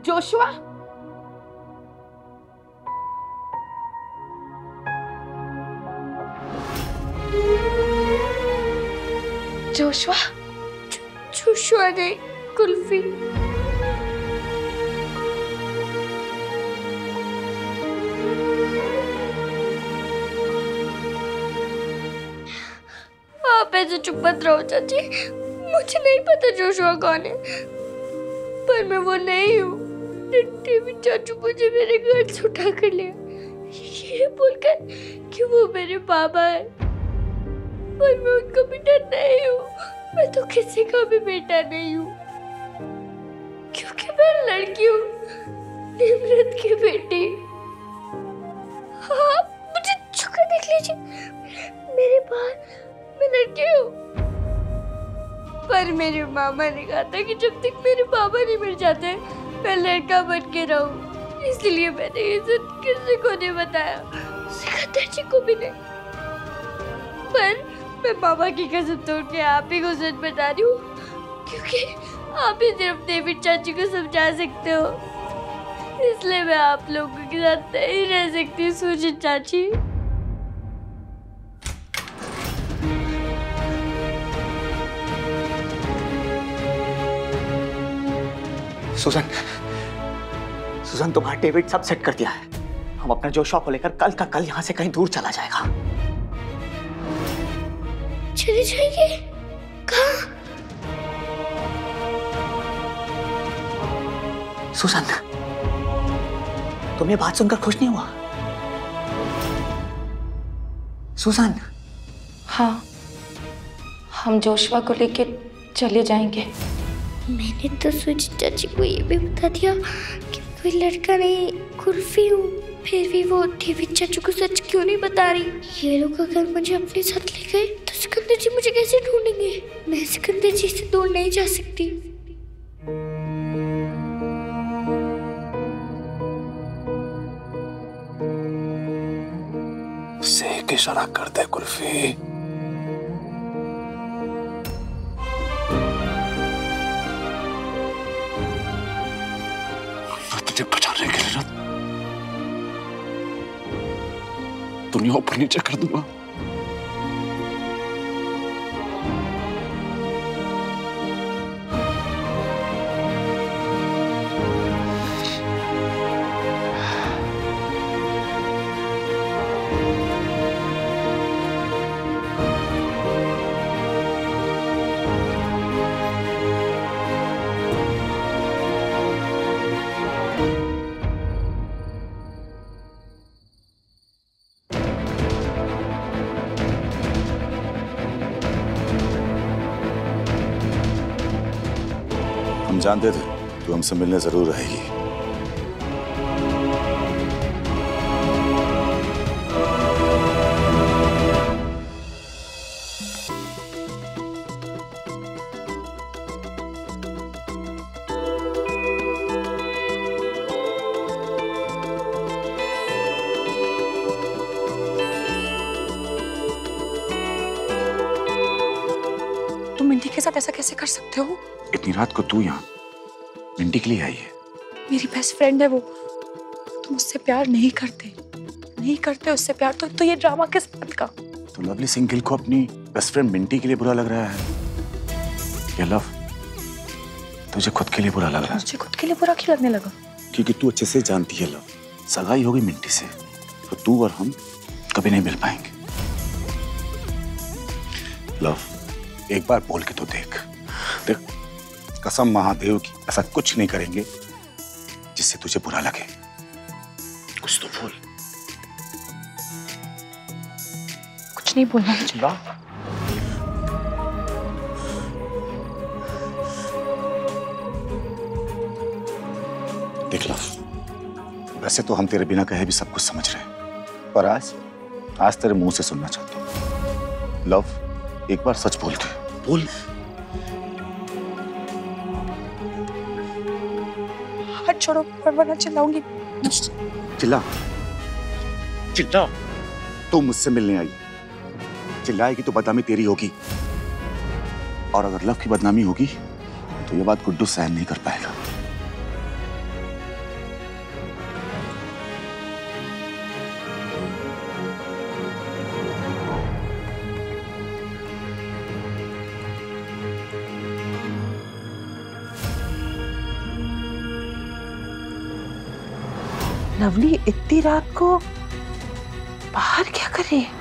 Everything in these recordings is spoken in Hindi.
जोशुआ, जोशुआ, जोशुआ नहीं, कुल्फी। आप ऐसे चुप मत रहो चाची, मुझे नहीं पता जोशुआ कौन है, पर मैं वो नहीं हूँ। टीवी चाचू मुझे मेरे घर से उठा कर लिया, ये बोलकर कि वो मेरे पापा है, पर मैं उनका बेटा नहीं हूँ। मैं तो किसी का भी बेटा नहीं हूँ, क्योंकि मैं लड़की हूँ, निमरत की बेटी। हाँ, मुझे छुकर देख लीजिए, मेरे बाल, मैं लड़की हूँ। पर मेरे मामा ने कहा था कि जब तक मेरे पापा नहीं मिल जाते मैं लड़का बन के रहूं, इसलिए मैंने ये सब किसी को नहीं बताया, सिकंदर जी को भी नहीं। पर मैं पापा की कसम तोड़ के आप ही को सच बता रही हूँ, क्योंकि आप ही सिर्फ डेविड चाची को समझा सकते हो, इसलिए मैं आप लोगों के साथ नहीं रह सकती सुजीत चाची। सुजन, सुजन तुम्हारा डेविड सब सेट कर दिया है। हम अपना जोशुआ को लेकर कल का कल यहाँ से कहीं दूर चला जाएगा। चले जाएंगे? कहाँ? सुजन, तुम ये बात सुनकर खुश नहीं हुआ? सुजन। हाँ, हम जोशुआ को लेके चले जाएंगे। मैंने तो सुजीत चाची को ये भी बता दिया कि कोई लड़का नहीं, कुल्फी हूँ, फिर भी वो डेविड चाचू को सच क्यों नहीं बता रही? ये लोग अगर मुझे अपने साथ ले गए तो सिकंदर जी मुझे कैसे ढूंढेंगे? मैं सिकंदर जी से दूर नहीं जा सकती। से इशारा कर दे कुल्फी। तुझे बचाने के लिए दुनिया ऊपर नीचे कर दूंगा। हम जानते थे तू हमसे मिलने जरूर रहेगी। तुम मिंटी के साथ ऐसा कैसे कर सकते हो? इतनी रात को तू यहाँ मिंटी के लिए आई है? मेरी बेस्ट फ्रेंड है वो। तुम उससे प्यार नहीं करते, नहीं करते उससे प्यार, तो ये ड्रामा किस बात का? तो लवली सिंह गिल को अपनी बेस्ट फ्रेंड मिंटी के लिए बुरा लग रहा है या लव तुझे खुद के लिए बुरा लग रहा है? मुझे खुद के लिए बुरा क्यों लगने लगा? क्योंकि तू अच्छे से जानती है लव, सगाई होगी मिंटी से तो तू और हम कभी नहीं मिल पाएंगे। लव, एक बार बोल के तो देख, देख कसम महादेव की ऐसा कुछ नहीं करेंगे जिससे तुझे बुरा लगे। कुछ तो बोल। कुछ नहीं बोलना मुझे। देख लव, वैसे तो हम तेरे बिना कहे भी सब कुछ समझ रहे हैं, पर आज तेरे मुंह से सुनना चाहता हूँ। लव, एक बार सच बोल दे, बोल। हाथ छोड़ो वरना चिल्लाऊंगी। चिल्ला, चिल्ला। तू मुझसे मिलने आई, चिल्लाएगी तो बदनामी तेरी होगी, और अगर लव की बदनामी होगी तो ये बात गुड्डू सहन नहीं कर पाएगा। लवली इतनी रात को बाहर क्या कर रही है?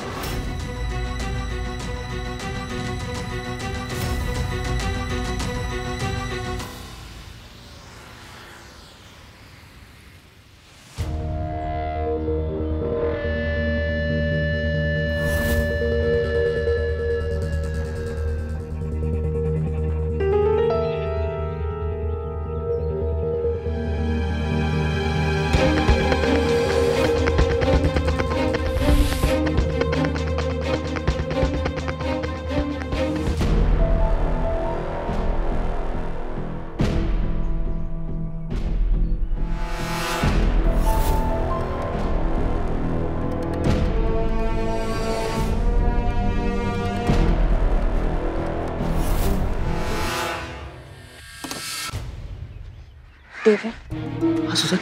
डेविड, हाँ सुजन,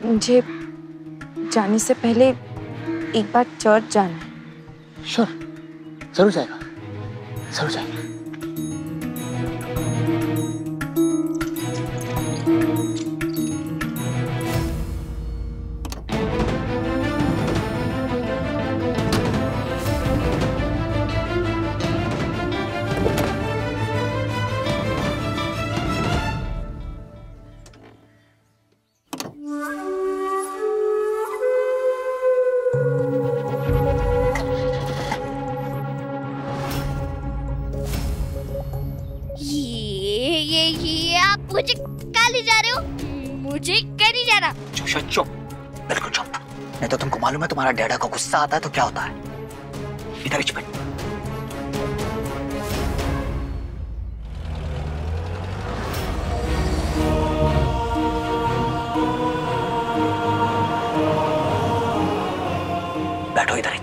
मुझे जाने से पहले एक बार चर्च जाना है। श्योर, जरूर जाएगा, जरूर जाएगा। ये आप मुझे कहाँ ले जा रहे हो? मुझे कहीं नहीं जाना। जोशा चुप, बिल्कुल चुप। नहीं तो तुमको मालूम है तुम्हारा डैडा को गुस्सा आता है तो क्या होता है। इधर ही बैठ। बैठो इधर ही।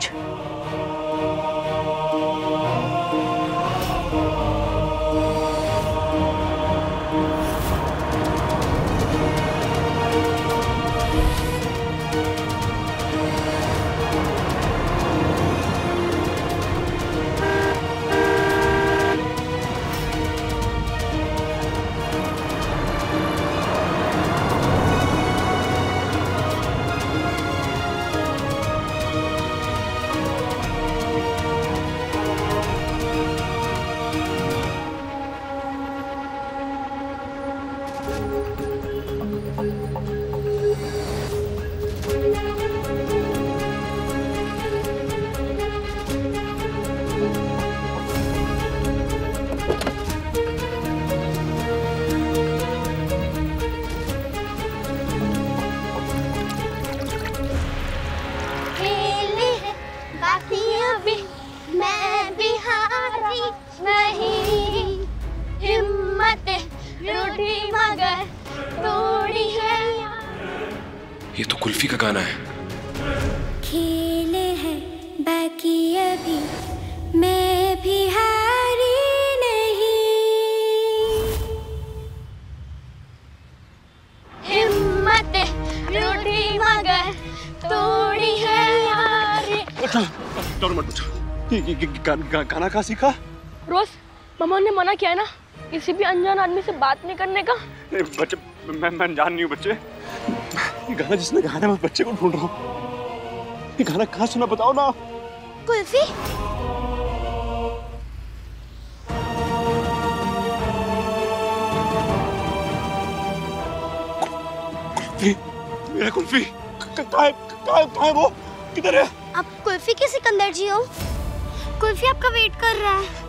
ये तो कुल्फी का गाना है। खेले हैं बाकी अभी, मैं भी हारी नहीं। हिम्मत रूठी मगर तोड़ी है यारी। डरो मत बच्चा। गाना कहाँ सीखा? रोज मामा ने मना किया है ना किसी भी अनजान आदमी से बात नहीं करने का। बच्चे मैं अनजान नहीं हूँ बच्चे। ये गाना जिसने गाया है मैं बच्चे को ढूंढ रहा हूँ। ये गाना कहाँ सुना बताओ ना। कुल्फी? कुल्फी, मेरा कुल्फी कहाँ है वो? किधर है? आप कुल्फी के सिकंदर जी हो? कुल्फी आपका वेट कर रहा है।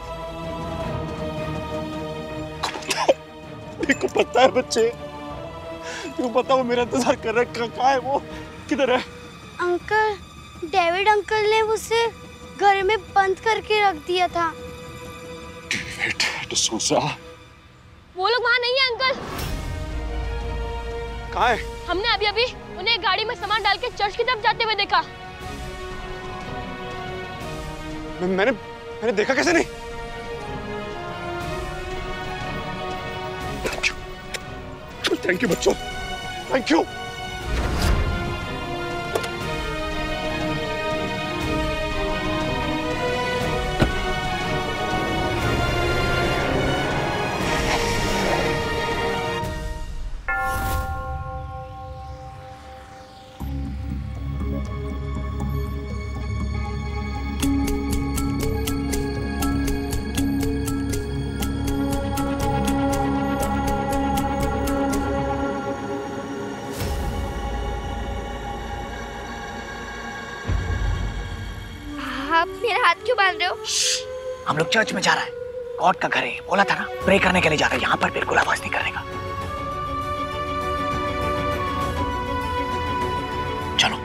देखो पता है बच्चे, क्यों पता वो मेरा इंतजार कर रहा है। कहाँ है वो? किधर है? अंकल, डेविड अंकल ने उसे घर में बंद करके रख दिया था। डेविड डिसूजा? वो लोग वहाँ नहीं है अंकल। कहाँ है? हमने अभी अभी उन्हें गाड़ी में सामान डाल के चर्च की तरफ जाते हुए देखा। मैंने देखा कैसे नहीं? थैंक यू बच्चों, थैंक यू। मेरा हाथ क्यों बांध रहे हो? हम लोग चर्च में जा रहा है, गॉड का घर है, बोला था ना, प्रे करने के लिए जा रहे हैं। यहाँ पर बिल्कुल आवाज नहीं करने का। चलो।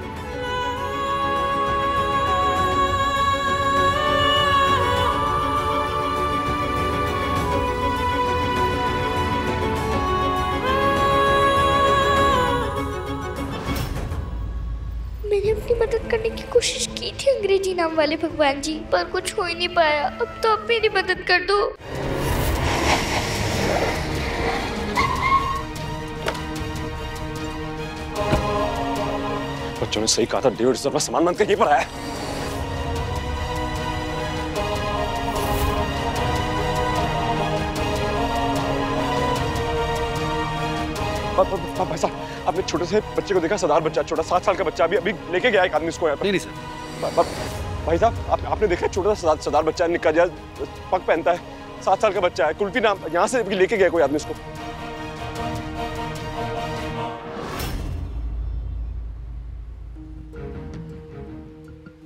मैंने अपनी मदद करने की कोशिश की थी अंग्रेजी नाम वाले भगवान जी, पर कुछ हो ही नहीं पाया। अब तो आप मेरी मदद कर दो। बच्चों ने सही कहा था, डेविड सर का सामान बंद कर यहीं पर आया है। भाई साहब, आपने छोटे से बच्चे को देखा? सरदार बच्चा, छोटा 7 साल का बच्चा, अभी लेके गया एक आदमी इसको। नहीं सर। भाई साहब, आपने देखा छोटा सा सरदार बच्चा, निक्का जैसा पग पहनता है, 7 साल का बच्चा है, कुल्फी नाम, यहाँ से लेके गया कोई आदमी इसको।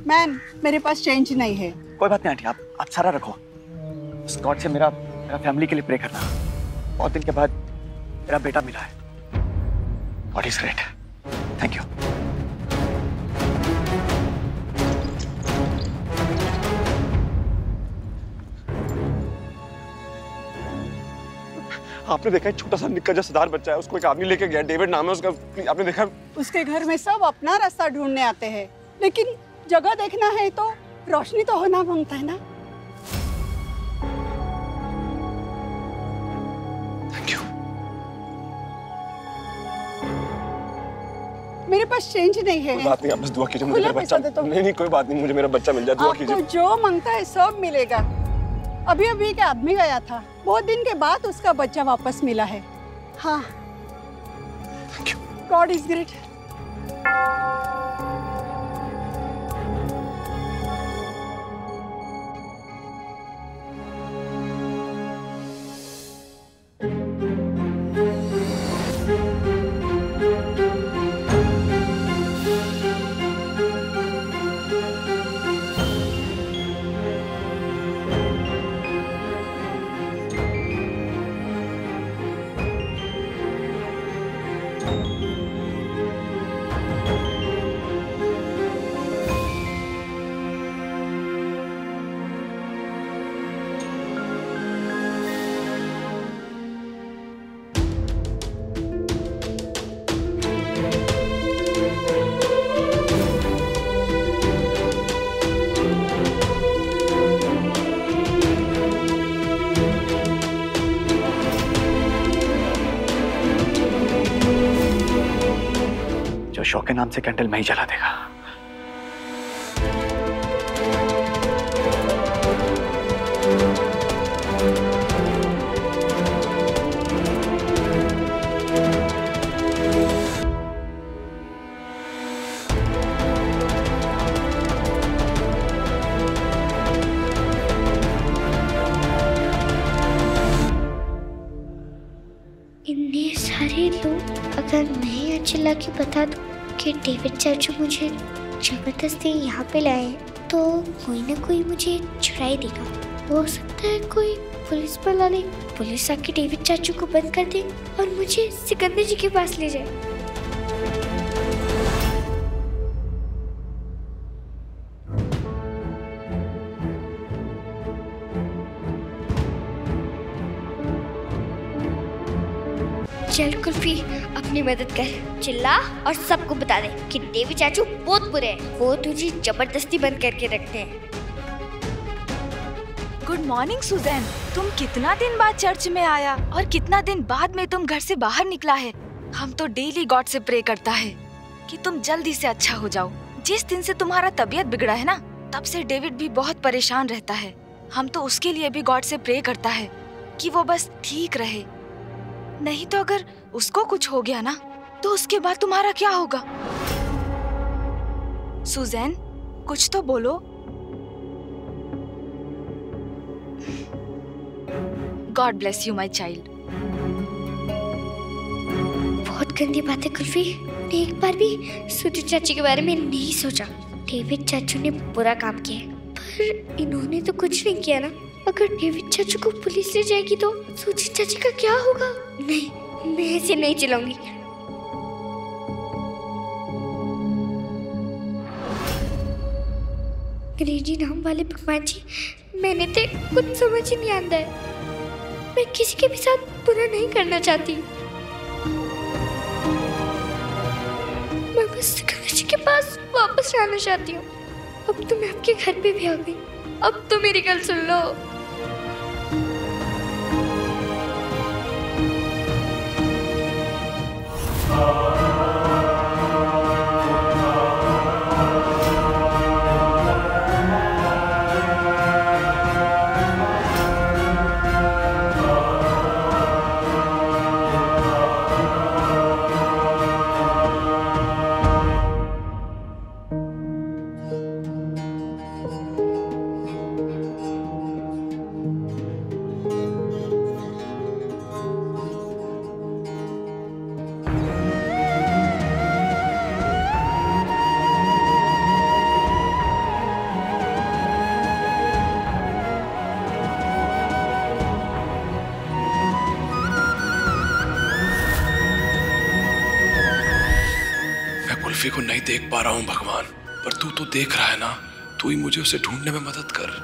मैम, मेरे पास चेंज नहीं है। कोई बात नहीं आंटी, आप सारा रखो। गॉड से मेरा फैमिली के लिए प्रे करना। बहुत दिन के बाद मेरा बेटा मिला है। God is great. Thank you. आपने देखा है छोटा सा निक्का जैसा सरदार बच्चा है, उसको एक आदमी लेके गया, डेविड नाम है उसका। आपने देखा? उसके घर में सब अपना रास्ता ढूंढने आते हैं, लेकिन जगह देखना है तो रोशनी तो होना मांगता है ना। Thank you. मेरे पास चेंज नहीं है। कोई बात नहीं, आप बस दुआ कीजिए मुझे मेरा बच्चा। नहीं, कोई बात नहीं, मुझे मेरा बच्चा मिल जाए, दुआ कीजिए। आपको जो मांगता है सब मिलेगा। अभी एक आदमी गया था, बहुत दिन के बाद उसका बच्चा वापस मिला है। हाँ, thank you. God is great. शौक के नाम से कैंडल मैं ही जला देगा। इतने सारे लोग, अगर मैं चिल्ला के बता दूं कि डेविड चाचू मुझे जबरदस्ती यहाँ पे लाए, तो कोई ना कोई मुझे छुड़ा ही देगा। हो सकता है कोई पुलिस बुला ले, पुलिस आके डेविड चाचू को बंद कर दे और मुझे सिकंदर जी के पास ले जाए। चल कुल्फी, अपनी मदद कर, चिल्ला और सबको बता दे कि डेविड चाचू बहुत बुरे हैं, वो तुझे जबरदस्ती बंद करके रखते हैं। गुड मॉर्निंग सुजैन, तुम कितना दिन बाद चर्च में आया और कितना दिन बाद में तुम घर से बाहर निकला है। हम तो डेली गॉड से प्रे करता है कि तुम जल्दी से अच्छा हो जाओ। जिस दिन से तुम्हारा तबीयत बिगड़ा है ना, तब से डेविड भी बहुत परेशान रहता है। हम तो उसके लिए भी गॉड से प्रे करता है कि वो बस ठीक रहे। नहीं तो अगर उसको कुछ हो गया ना, तो उसके बाद तुम्हारा क्या होगा? सुजैन, कुछ तो बोलो। God bless you my child. बहुत गंदी बात है कुल्फी, मैंने एक बार भी सुधीर चाची के बारे में नहीं सोचा। डेविड चाचू ने बुरा काम किया, पर इन्होंने तो कुछ नहीं किया ना। अगर डेविड चाचू को पुलिस ले जाएगी तो सूजी चाची का क्या होगा? नहीं, मैं ऐसे नहीं चलाऊंगी। अंग्रेजी नाम वाले भगवान जी, मैंने तो कुछ समझ ही नहीं आता है। मैं किसी के भी साथ बुरा नहीं करना चाहती। मैं बस गणेश जी के पास वापस आना चाहती हूँ। अब तो मैं आपके घर पे भी आ गई। अब तो मेरी गल सुन लो। कुल्फी को नहीं देख पा रहा हूं भगवान, पर तू तो देख रहा है ना। तू ही मुझे उसे ढूंढने में मदद कर।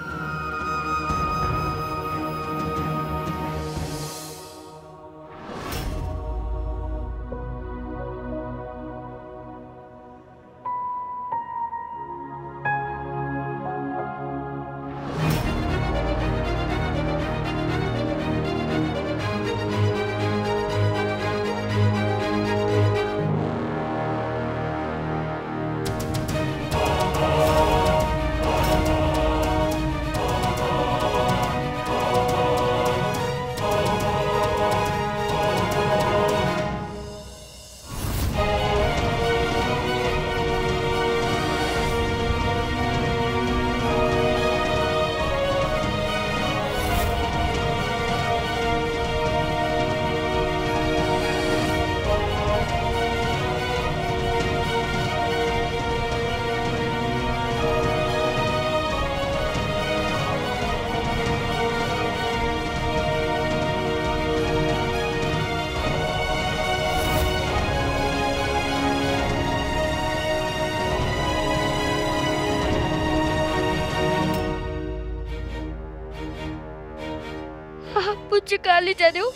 मुझे कहाँ ले जा रहे हो?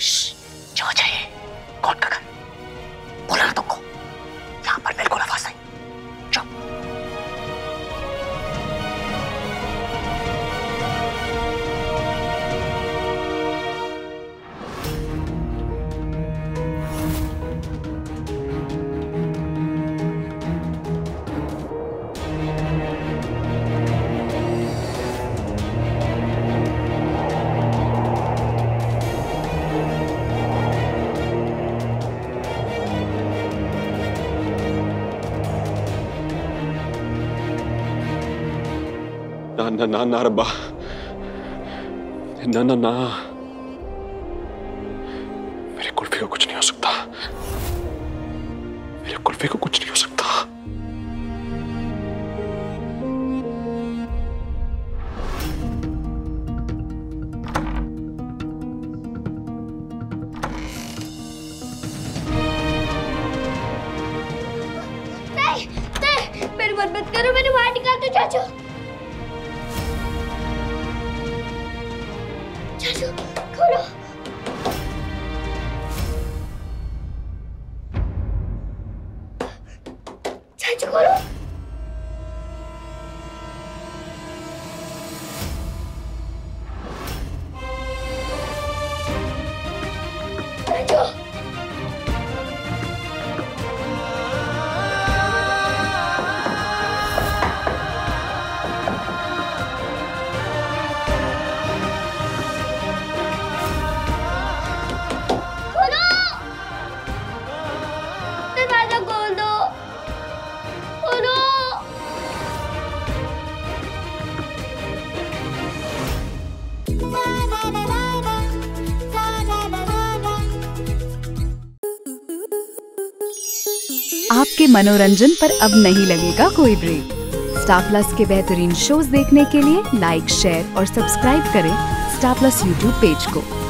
जो चाहिए कौन का घर बोला ना तुमको, यहाँ पर बिल्कुल आवाज नहीं। ना ना ना रब्बा, ना ना ना, मेरे कुल्फी को कुछ नहीं हो सकता। मेरे कुल्फी को कुछ नहीं हो सकता। नहीं, नहीं, मेरी मत करो, मेरे बाहर निकाल दो चाचू। चाचू खोलो। चाचू खोलो। चाचू आपके मनोरंजन पर अब नहीं लगेगा कोई ब्रेक। स्टार प्लस के बेहतरीन शोज देखने के लिए लाइक, शेयर और सब्सक्राइब करें स्टार प्लस यूट्यूब पेज को।